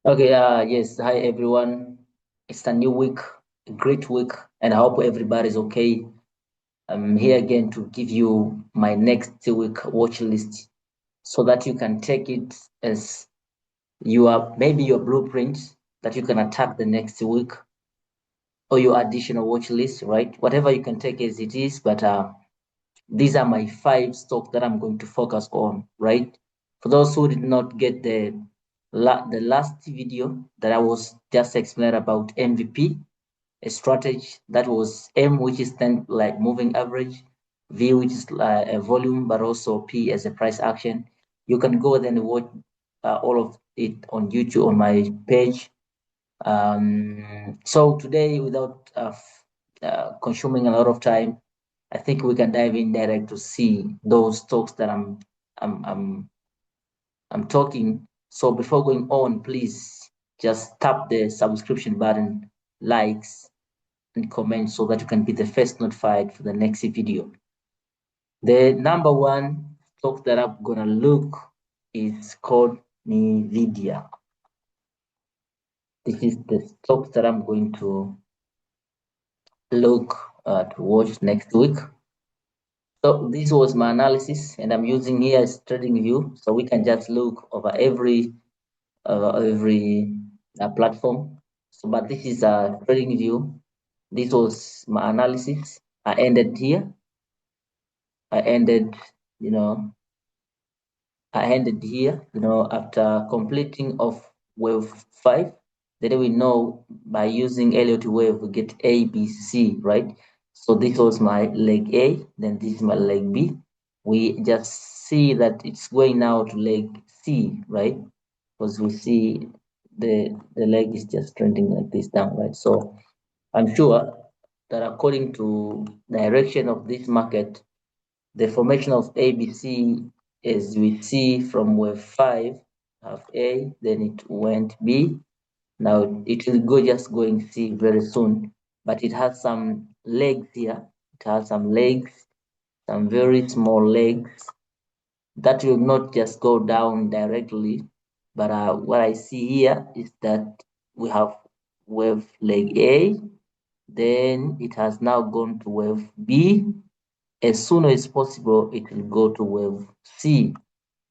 Okay, yes. Hi, everyone. It's a new week, a great week, and I hope everybody's okay. I'm here again to give you my next week watch list so that you can take it as maybe your blueprint that you can attack the next week or your additional watch list, right? Whatever you can take as it is, but these are my five stocks that I'm going to focus on, right? For those who did not get the last video that I was just explaining about MVP, a strategy that was M, which is then like moving average, V, which is a volume, but also P as a price action. You can go then watch all of it on YouTube on my page. So today, without consuming a lot of time, I think we can dive in direct to see those talks that I'm I'm I'm talking. So before going on, please just tap the subscription button, likes, and comment so that you can be the first notified for the next video. The number one stock that I'm gonna look is called NVDA. This is the stock that I'm going to look to watch next week. So this was my analysis, and I'm using here as trading view, so we can just look over every platform. So, but this is a trading view. This was my analysis. I ended here. I ended, you know, I ended here. After completing of wave 5, then we know by using Elliott wave we get A, B, C, right? So this was my leg A, then this is my leg B. We just see that it's going now to leg C, right? Because we see the leg is just trending like this down, right? So I'm sure that according to direction of this market, the formation of ABC as we see from wave 5, have A, then it went B. Now it will go just going C very soon, but it has some legs here. It has some legs, some very small legs that will not just go down directly. But what I see here is that we have wave leg A, then it has now gone to wave B. As soon as possible, it will go to wave C.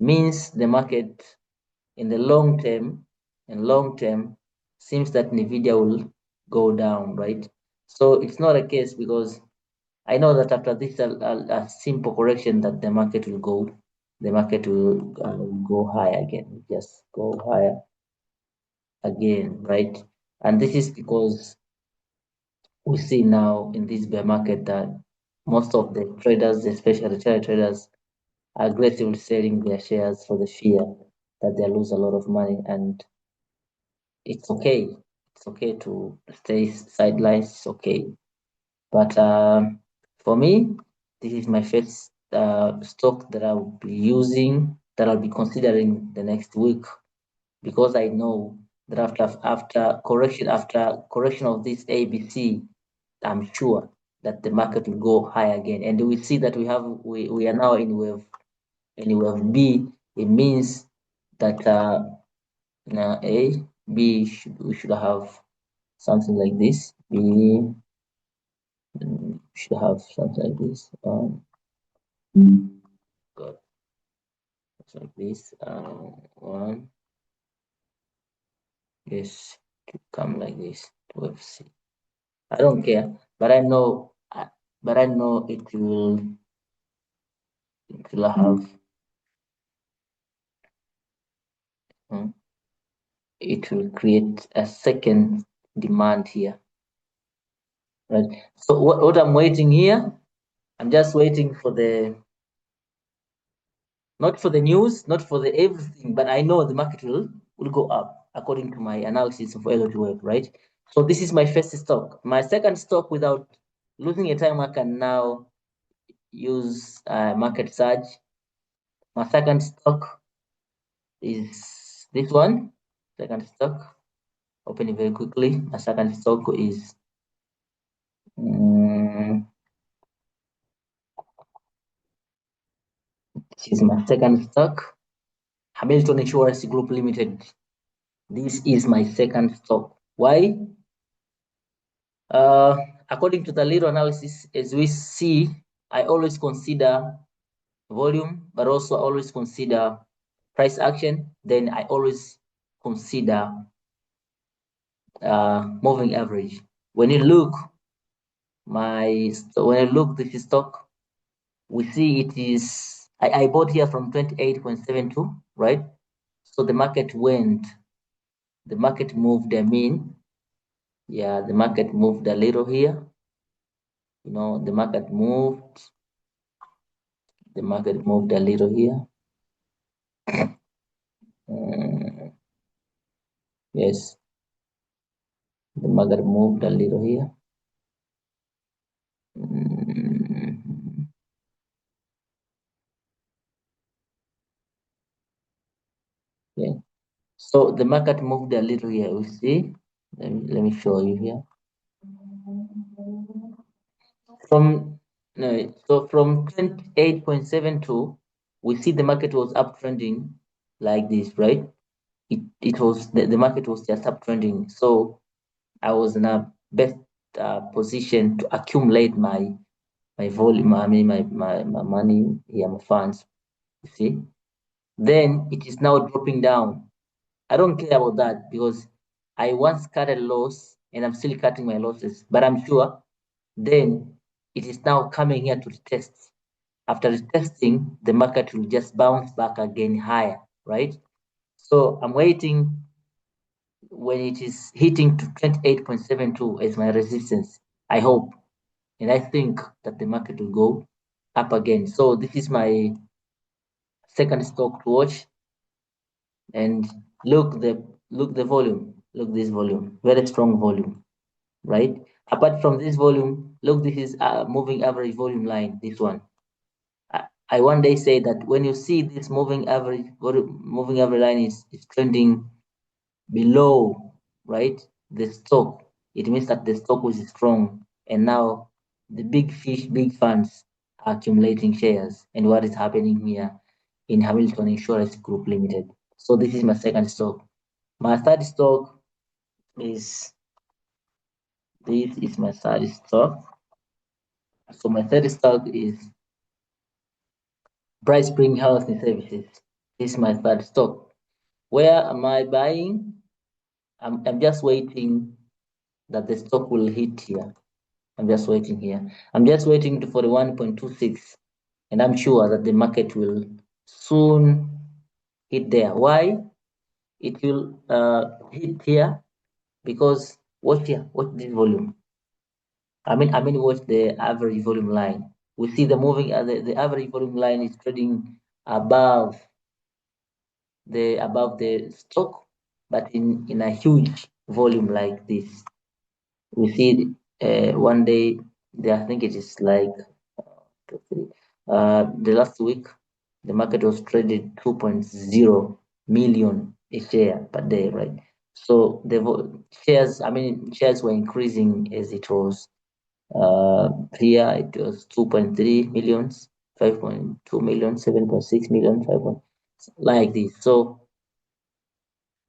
Means the market in the long term seems that Nvidia will go down, right? So it's not a case because I know that after this a simple correction that the market will go higher again, just go higher again, right? And this is because we see now in this bear market that most of the traders, especially retail traders, are aggressively selling their shares for the fear that they lose a lot of money. And it's okay. It's okay to stay sidelines. It's okay. But for me, this is my first stock that I'll be using, that I'll be considering the next week, because I know that after correction of this ABC, I'm sure that the market will go high again. And we see that we are now in wave B. It means that we should have something like this. B should have something like this. God, it's like this. One, yes, to come like this. Wave C. I don't care, but I know, it will have, um, it will create a second demand here, right? So what I'm waiting here, I'm just waiting for not for the news, not for the everything, but I know the market will go up according to my analysis of LOT wave, right? So this is my first stock. My second stock, without losing a time, I can now use market surge. My second stock is this one. Second stock, opening very quickly. My second stock is this is my second stock, Hamilton Insurance Group Limited. This is my second stock. Why? According to the little analysis, as we see, I always consider volume, but also always consider price action. Then I always consider moving average. When you look this stock, we see it is I bought here from 28.72, right? So the market moved, yeah, the market moved a little here. The market moved a little here. Yes, the market moved a little here. Yeah. So the market moved a little here. You see, let me show you here. From so from 28.72, we see the market was uptrending like this, right? It was the market was just uptrending. So I was in a best position to accumulate my volume. I mean my money here, my funds. You see, then it is now dropping down. I don't care about that because I once cut a loss and I'm still cutting my losses. But I'm sure then it is now coming here to test. After testing, the market will just bounce back again higher, right? So I'm waiting when it is hitting to 28.72 as my resistance. I hope and I think that the market will go up again. So this is my second stock to watch. And look the volume. Look this volume, very strong volume, right? Apart from this volume, look, this is a moving average volume line. This one. I one day say that when you see this moving average line is trending below, right, the stock, it means that the stock was strong, and now the big fish, big funds are accumulating shares. And what is happening here in Hamilton Insurance Group Limited? So this is my second stock. My third stock is this is my third stock. So my third stock is Bright Spring Housing Services. This is my third stock. Where am I buying? I'm just waiting that the stock will hit here. I'm just waiting here. I'm just waiting to 41.26, and I'm sure that the market will soon hit there. Why? It will hit here because watch here, watch this volume. Watch the average volume line. We see the average volume line is trading above the stock, but in a huge volume like this. We see one day, I think it is like the last week, the market was traded 2.0 million a share per day, right? So the shares were increasing as it was here. It was 2.3 millions, 5.2 million, 7.6 million, 5. Like this. So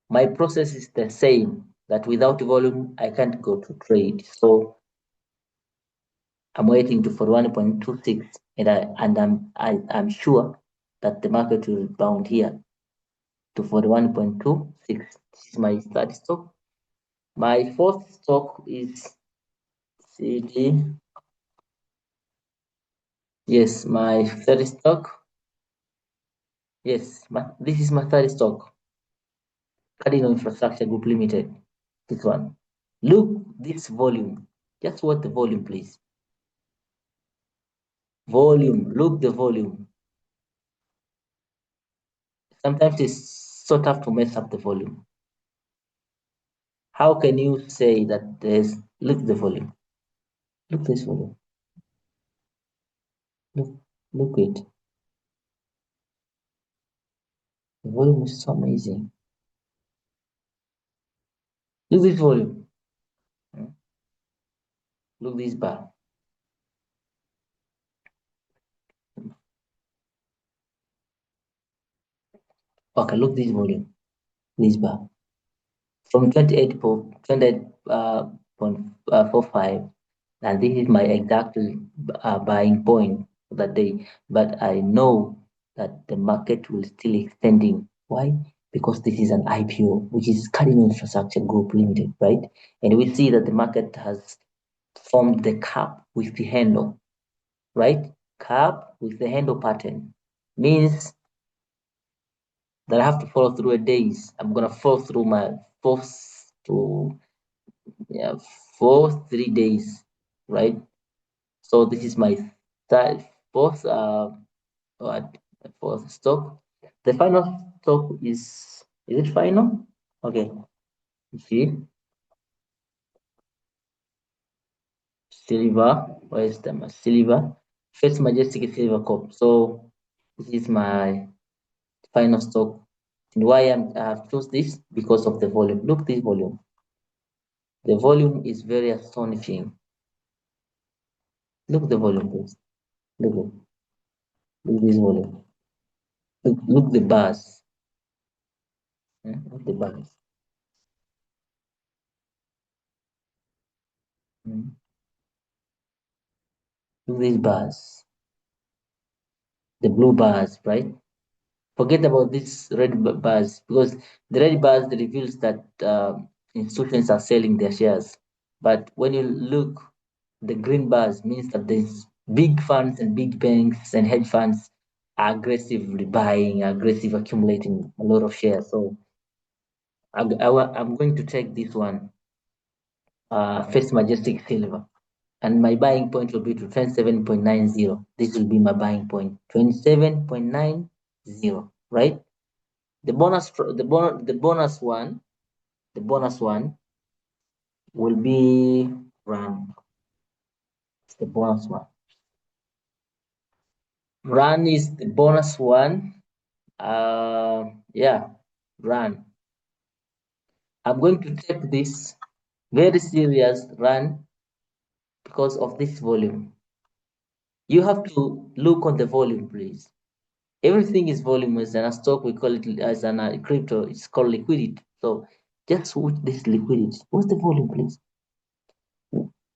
my process is the same, that without volume I can't go to trade. So I'm waiting to for 1.26, and I'm sure that the market will bound here to 41.26. This is my third stock. My fourth stock is CD. Yes, my third stock. Yes, this is my third stock. Cardinal Infrastructure Group Limited. This one. Look this volume. Just watch the volume, please. Volume. Look the volume. Sometimes it's so tough to mess up the volume. How can you say that look the volume? Look this volume. Look it. The volume is so amazing. Look this volume. Look this bar. Okay, look this volume. This bar. from 28.45, and this is my exact buying point for the day. But I know that the market will still extending. Why? Because this is an IPO, which is Cardinal Infrastructure Group Limited, right? And we see that the market has formed the cap with the handle, right? Cap with the handle pattern means that I have to follow through a days. I'm gonna follow through my fourth to yeah, 3 days, right? So this is my third, fourth, what, fourth stock. The final stock is it final? Okay, you see, silver. Where is the silver? First Majestic Silver Corp. So this is my final stock. And why I have choose this? Because of the volume. Look this volume. The volume is very astonishing. Look the volume, please. Look it. Look this volume. Look the bars. Look the bars. Mm. Look these bars. The blue bars, right? Forget about these red bars, because the red bars reveals that institutions are selling their shares. But when you look, the green bars means that there's big funds and big banks and hedge funds are aggressively buying, aggressive accumulating a lot of shares. So I'm going to take this one, First Majestic Silver, and my buying point will be to 27.90. This will be my buying point, 27.90, right? The bonus one will be run. It's the bonus one. Run is the bonus one. Yeah, run. I'm going to take this very serious run because of this volume. You have to look on the volume, please. Everything is volume. As in a stock, we call it as an crypto. It's called liquidity. So just watch this liquidity. What's the volume, please?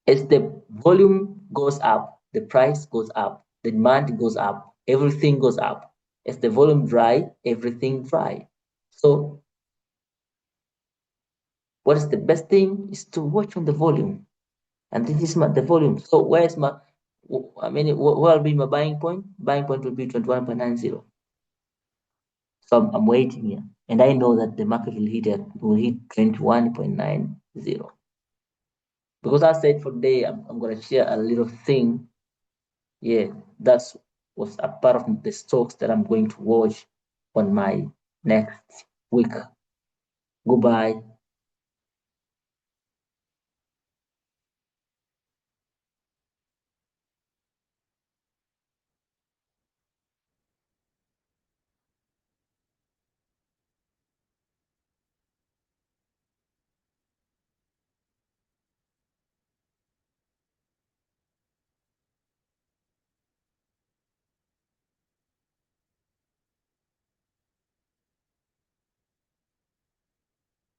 As the volume goes up, the price goes up, the demand goes up, everything goes up. As the volume dry, everything dry. So what is the best thing is to watch on the volume. And this is the volume. So where's my, what will be my buying point? Buying point will be 21.90. So I'm waiting here. And I know that the market will hit 21.90. Because I said for today, I'm going to share a little thing. Yeah, that's was a part of the stocks that I'm going to watch on my next week. Goodbye.